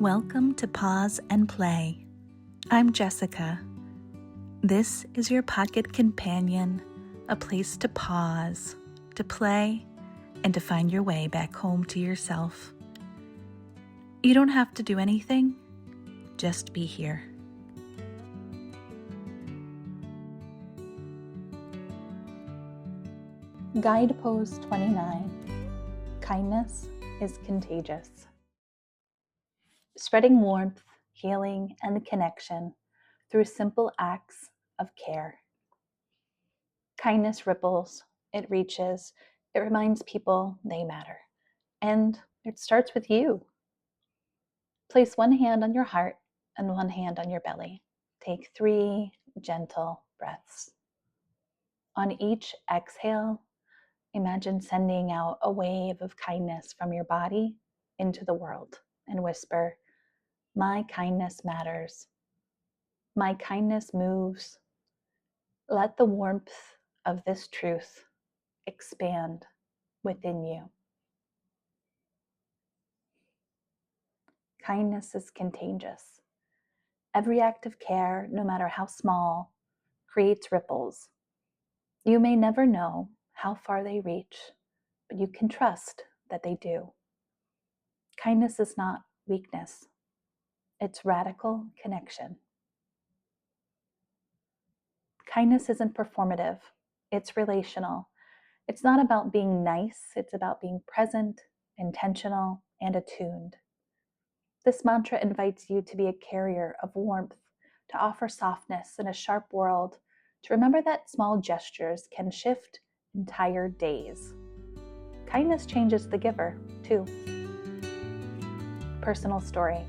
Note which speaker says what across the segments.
Speaker 1: Welcome to Pause and Play. I'm Jessica. This is your pocket companion, a place to pause, to play, and to find your way back home to yourself. You don't have to do anything, just be here. Guidepost 29. Kindness is contagious. Spreading warmth, healing, and connection through simple acts of care. Kindness ripples, it reaches, it reminds people they matter. And it starts with you. Place one hand on your heart and one hand on your belly. Take 3 gentle breaths. On each exhale, imagine sending out a wave of kindness from your body into the world and whisper, "My kindness matters. My kindness moves." Let the warmth of this truth expand within you. Kindness is contagious. Every act of care, no matter how small, creates ripples. You may never know how far they reach, but you can trust that they do. Kindness is not weakness. It's radical connection. Kindness isn't performative. It's relational. It's not about being nice. It's about being present, intentional, and attuned. This mantra invites you to be a carrier of warmth, to offer softness in a sharp world, to remember that small gestures can shift entire days. Kindness changes the giver, too. Personal story.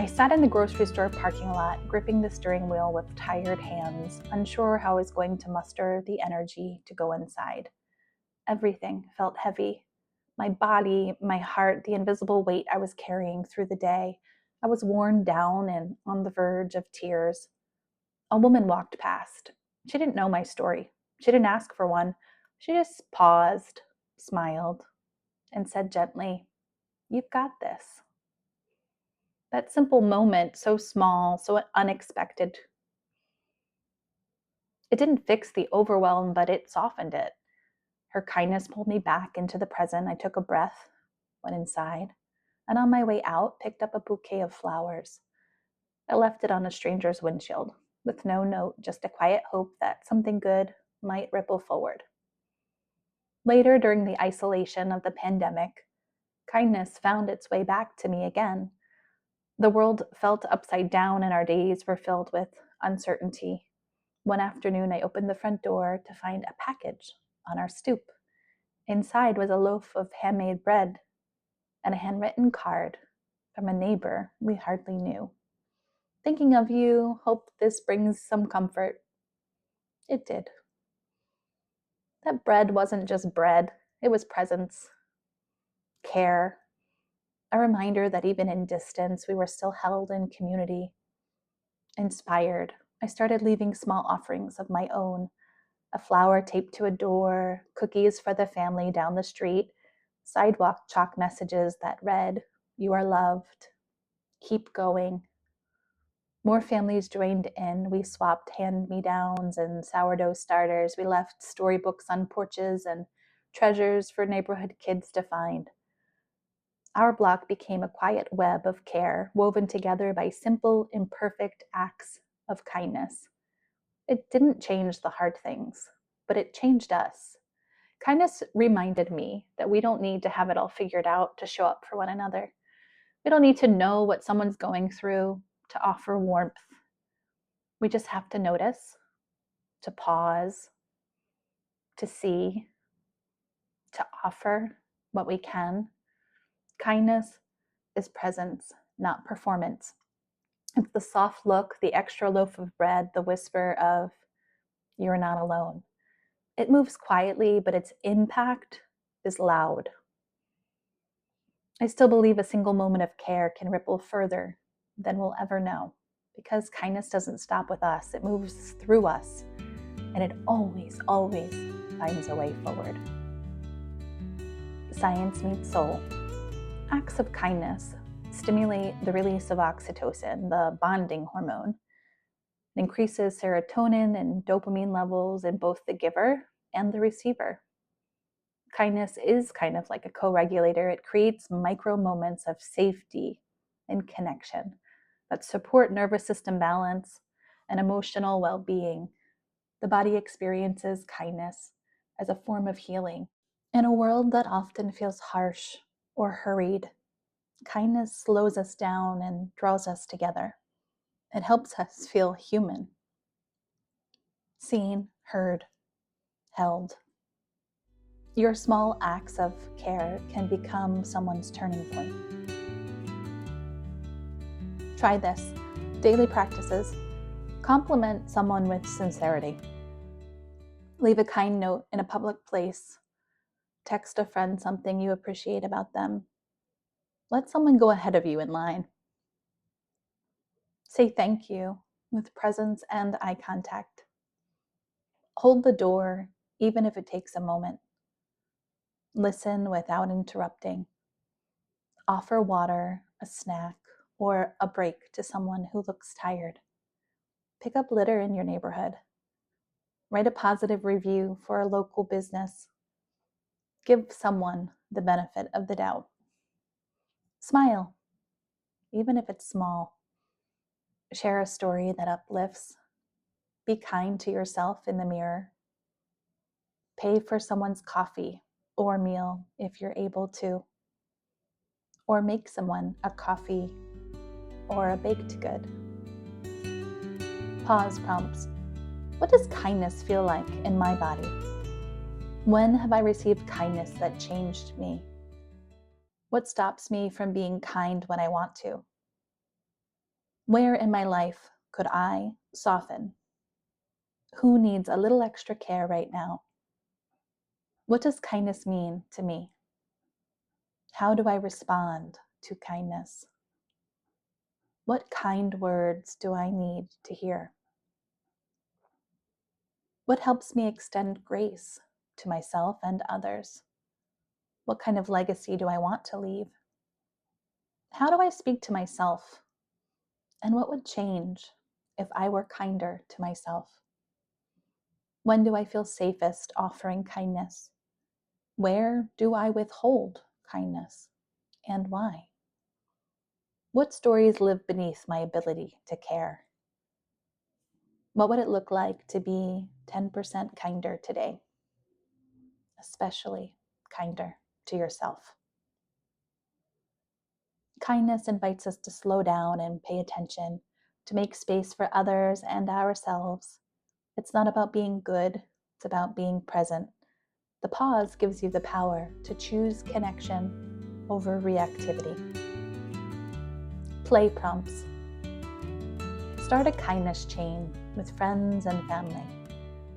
Speaker 1: I sat in the grocery store parking lot, gripping the steering wheel with tired hands, unsure how I was going to muster the energy to go inside. Everything felt heavy. My body, my heart, the invisible weight I was carrying through the day. I was worn down and on the verge of tears. A woman walked past. She didn't know my story. She didn't ask for one. She just paused, smiled, and said gently, "You've got this." That simple moment, so small, so unexpected. It didn't fix the overwhelm, but it softened it. Her kindness pulled me back into the present. I took a breath, went inside, and on my way out, picked up a bouquet of flowers. I left it on a stranger's windshield, with no note, just a quiet hope that something good might ripple forward. Later, during the isolation of the pandemic, kindness found its way back to me again. The world felt upside down and our days were filled with uncertainty. One afternoon, I opened the front door to find a package on our stoop. Inside was a loaf of handmade bread and a handwritten card from a neighbor we hardly knew. "Thinking of you, hope this brings some comfort." It did. That bread wasn't just bread, it was presence, care, a reminder that even in distance, we were still held in community. Inspired, I started leaving small offerings of my own, a flower taped to a door, cookies for the family down the street, sidewalk chalk messages that read, "You are loved, keep going." More families joined in. We swapped hand-me-downs and sourdough starters. We left storybooks on porches and treasures for neighborhood kids to find. Our block became a quiet web of care, woven together by simple, imperfect acts of kindness. It didn't change the hard things, but it changed us. Kindness reminded me that we don't need to have it all figured out to show up for one another. We don't need to know what someone's going through to offer warmth. We just have to notice, to pause, to see, to offer what we can. Kindness is presence, not performance. It's the soft look, the extra loaf of bread, the whisper of, "You're not alone." It moves quietly, but its impact is loud. I still believe a single moment of care can ripple further than we'll ever know, because kindness doesn't stop with us. It moves through us, and it always, always finds a way forward. Science meets soul. Acts of kindness stimulate the release of oxytocin, the bonding hormone. It increases serotonin and dopamine levels in both the giver and the receiver. Kindness is kind of like a co-regulator. It creates micro moments of safety and connection that support nervous system balance and emotional well-being. The body experiences kindness as a form of healing. In a world that often feels harsh or hurried, kindness slows us down and draws us together. It helps us feel human, seen, heard, held. Your small acts of care can become someone's turning point. Try this. Daily practices. Compliment someone with sincerity. Leave a kind note in a public place. Text a friend something you appreciate about them. Let someone go ahead of you in line. Say thank you with presence and eye contact. Hold the door, even if it takes a moment. Listen without interrupting. Offer water, a snack, or a break to someone who looks tired. Pick up litter in your neighborhood. Write a positive review for a local business. Give someone the benefit of the doubt. Smile, even if it's small. Share a story that uplifts. Be kind to yourself in the mirror. Pay for someone's coffee or meal if you're able to. Or make someone a coffee or a baked good. Pause prompts. What does kindness feel like in my body? When have I received kindness that changed me? What stops me from being kind when I want to? Where in my life could I soften? Who needs a little extra care right now? What does kindness mean to me? How do I respond to kindness? What kind words do I need to hear? What helps me extend grace to myself and others? What kind of legacy do I want to leave? How do I speak to myself? And what would change if I were kinder to myself? When do I feel safest offering kindness? Where do I withhold kindness? And why? What stories live beneath my ability to care? What would it look like to be 10% kinder today? Especially kinder to yourself. Kindness invites us to slow down and pay attention, to make space for others and ourselves. It's not about being good, it's about being present. The pause gives you the power to choose connection over reactivity. Play prompts. Start a kindness chain with friends and family.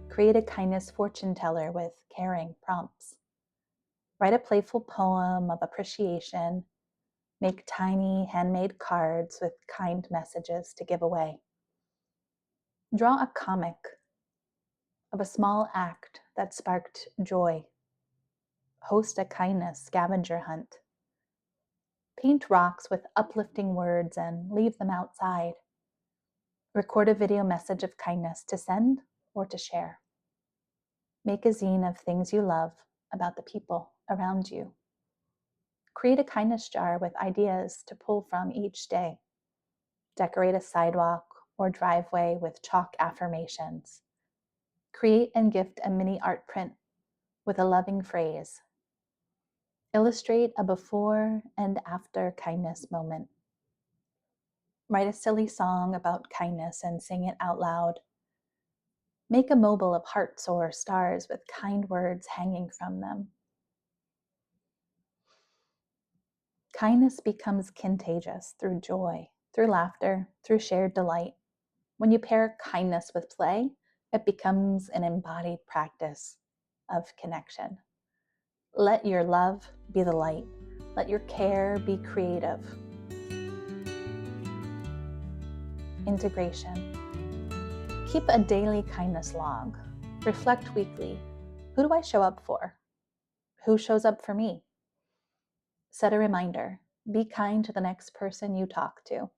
Speaker 1: Create a kindness fortune teller with caring prompts. Write a playful poem of appreciation. Make tiny handmade cards with kind messages to give away. Draw a comic of a small act that sparked joy. Host a kindness scavenger hunt. Paint rocks with uplifting words and leave them outside. Record a video message of kindness to send or to share. Make a zine of things you love about the people around you. Create a kindness jar with ideas to pull from each day. Decorate a sidewalk or driveway with chalk affirmations. Create and gift a mini art print with a loving phrase. Illustrate a before and after kindness moment. Write a silly song about kindness and sing it out loud. Make a mobile of hearts or stars with kind words hanging from them. Kindness becomes contagious through joy, through laughter, through shared delight. When you pair kindness with play, it becomes an embodied practice of connection. Let your love be the light. Let your care be creative. Integration. Keep a daily kindness log. Reflect weekly. Who do I show up for? Who shows up for me? Set a reminder. Be kind to the next person you talk to.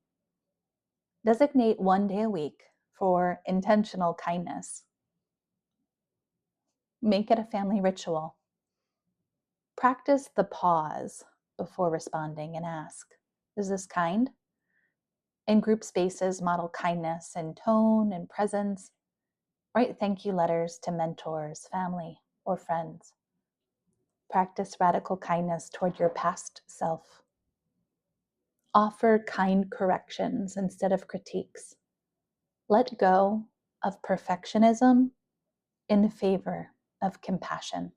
Speaker 1: Designate one day a week for intentional kindness. Make it a family ritual. Practice the pause before responding and ask, is this kind? In group spaces, model kindness in tone and presence. Write thank you letters to mentors, family, or friends. Practice radical kindness toward your past self. Offer kind corrections instead of critiques. Let go of perfectionism in favor of compassion.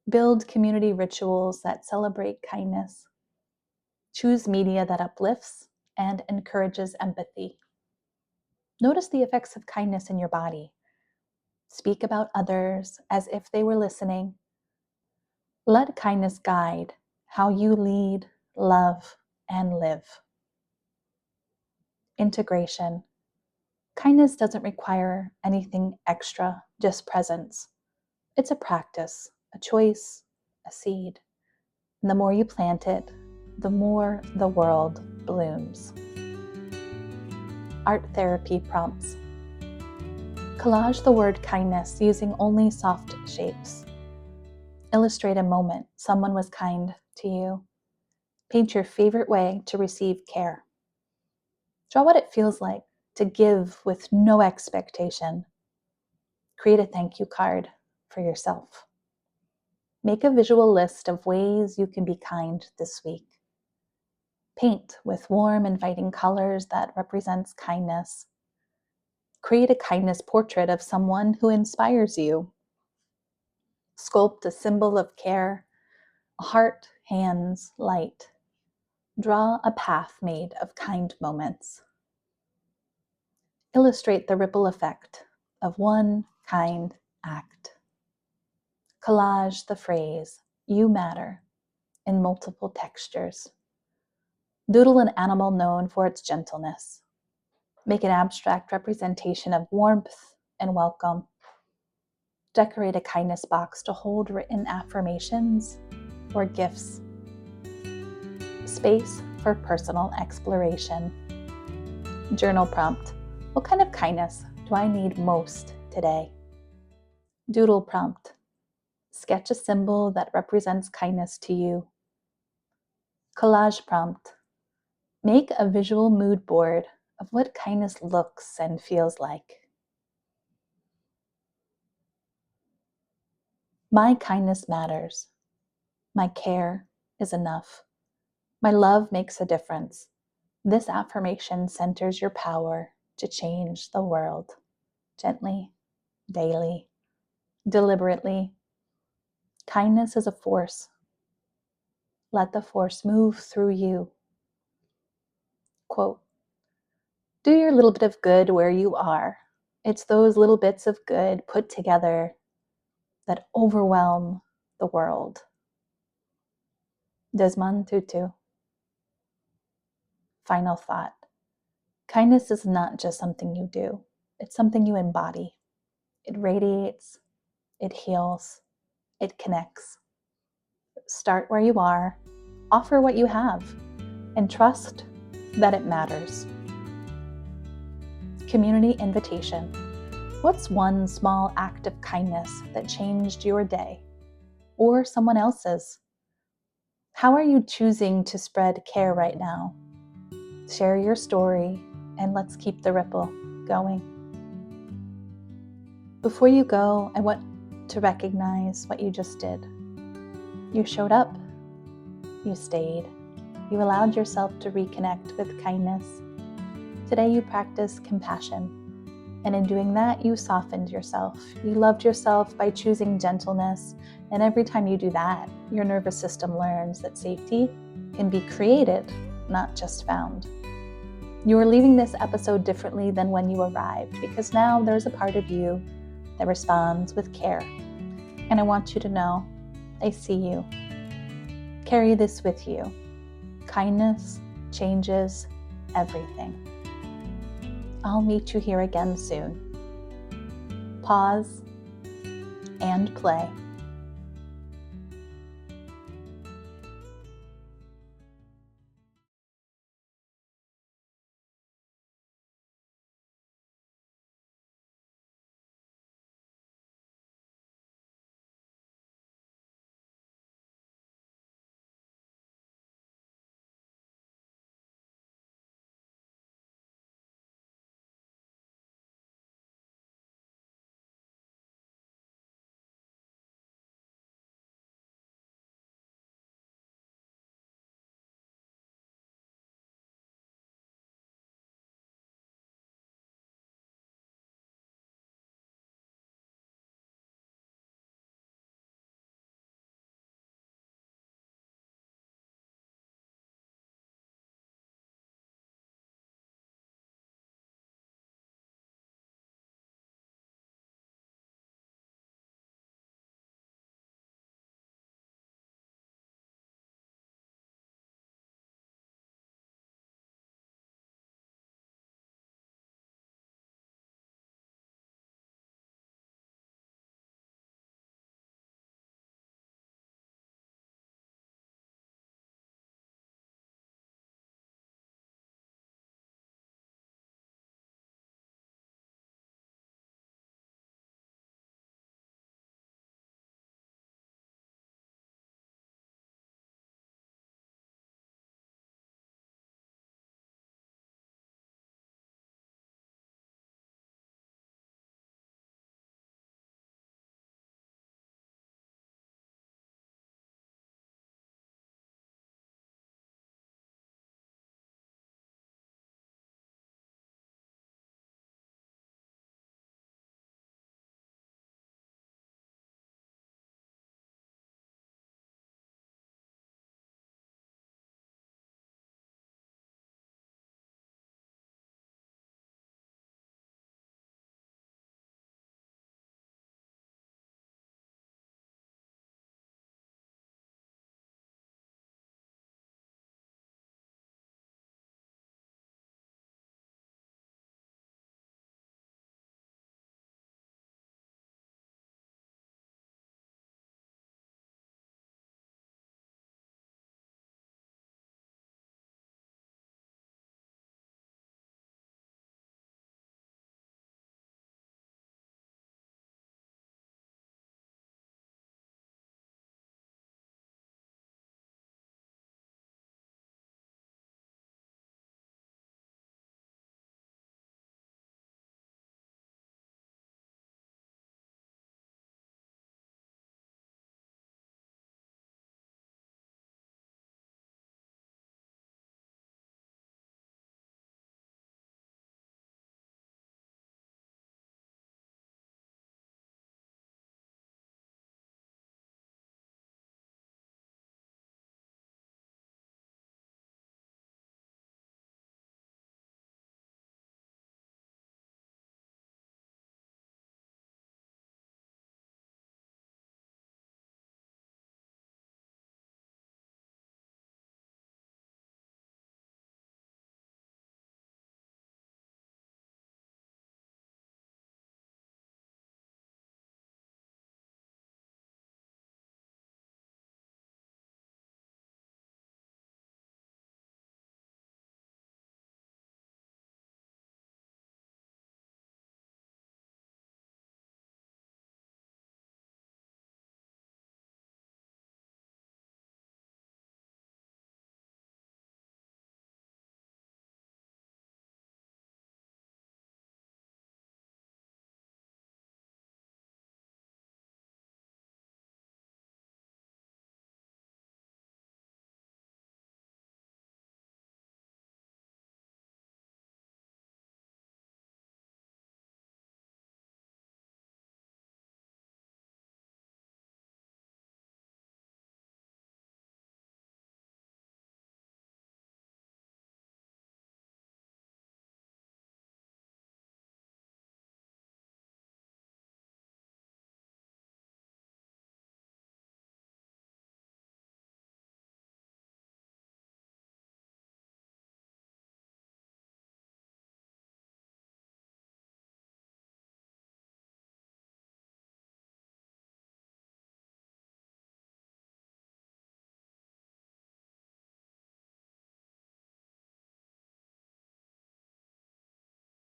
Speaker 1: Build community rituals that celebrate kindness. Choose media that uplifts and encourages empathy. Notice the effects of kindness in your body. Speak about others as if they were listening. Let kindness guide how you lead, love, and live. Integration. Kindness doesn't require anything extra, just presence. It's a practice, a choice, a seed. And the more you plant it, the more the world blooms. Art therapy prompts. Collage the word kindness using only soft shapes. Illustrate a moment someone was kind to you. Paint your favorite way to receive care. Draw what it feels like to give with no expectation. Create a thank you card for yourself. Make a visual list of ways you can be kind this week. Paint with warm, inviting colors that represents kindness. Create a kindness portrait of someone who inspires you. Sculpt a symbol of care, a heart, hands, light. Draw a path made of kind moments. Illustrate the ripple effect of one kind act. Collage the phrase, you matter, in multiple textures. Doodle an animal known for its gentleness. Make an abstract representation of warmth and welcome. Decorate a kindness box to hold written affirmations or gifts. Space for personal exploration. Journal prompt. What kind of kindness do I need most today? Doodle prompt. Sketch a symbol that represents kindness to you. Collage prompt. Make a visual mood board of what kindness looks and feels like. My kindness matters. My care is enough. My love makes a difference. This affirmation centers your power to change the world. Gently, daily, deliberately. Kindness is a force. Let the force move through you. Quote, do your little bit of good where you are. It's those little bits of good put together that overwhelm the world. Desmond Tutu. Final thought. Kindness is not just something you do. It's something you embody. It radiates, it heals, it connects. Start where you are, offer what you have, and trust that it matters. Community invitation. What's one small act of kindness that changed your day or someone else's? How are you choosing to spread care right now? Share your story and let's keep the ripple going. Before you go, I want to recognize what you just did. You showed up, you stayed, you allowed yourself to reconnect with kindness. Today you practiced compassion, and in doing that, you softened yourself. You loved yourself by choosing gentleness, and every time you do that, your nervous system learns that safety can be created, not just found. You are leaving this episode differently than when you arrived, because now there's a part of you that responds with care. And I want you to know, I see you. Carry this with you. Kindness changes everything. I'll meet you here again soon. Pause and play.